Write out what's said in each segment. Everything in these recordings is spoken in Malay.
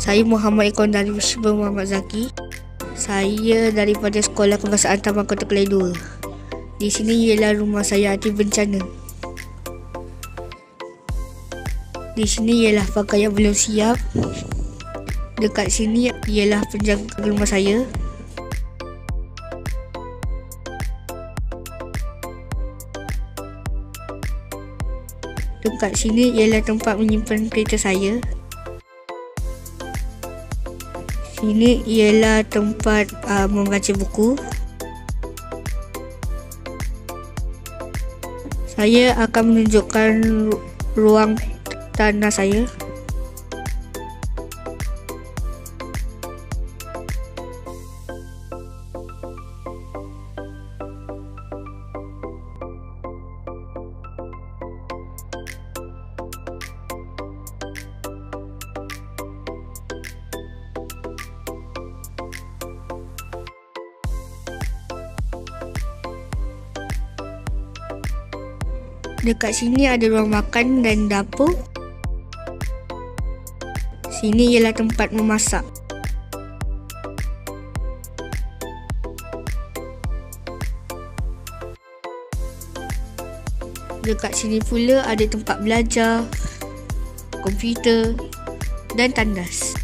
Saya Muhammad Ikon dari Wisma Muhammad Zaki. Saya daripada Sekolah Kebangsaan Taman Kota Kelai 2. Di sini ialah rumah saya anti bencana. Di sini ialah pakaian belum siap. Dekat sini ialah penjaga rumah saya. Dekat sini ialah tempat menyimpan kereta saya. Sini ialah tempat membaca buku. Saya akan menunjukkan ruang tanah saya. Dekat sini ada ruang makan dan dapur. Sini ialah tempat memasak. Dekat sini pula ada tempat belajar, komputer dan tandas.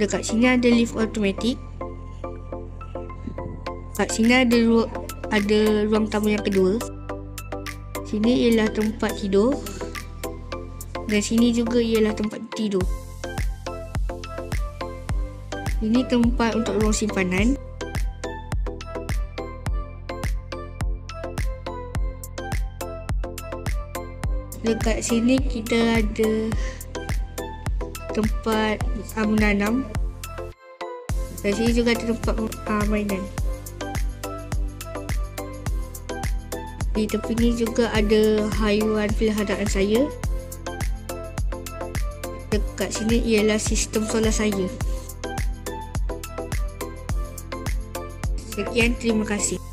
Dekat sini ada lift automatik. Kat sini ada ruang tamu yang kedua. Sini ialah tempat tidur. Dan sini juga ialah tempat tidur. Ini tempat untuk ruang simpanan. Dekat sini kita ada tempat menanam. Dan sini juga ada tempat mainan. Di tepi ni juga ada haiwan peliharaan saya. Dekat sini ialah sistem solar saya. Sekian, terima kasih.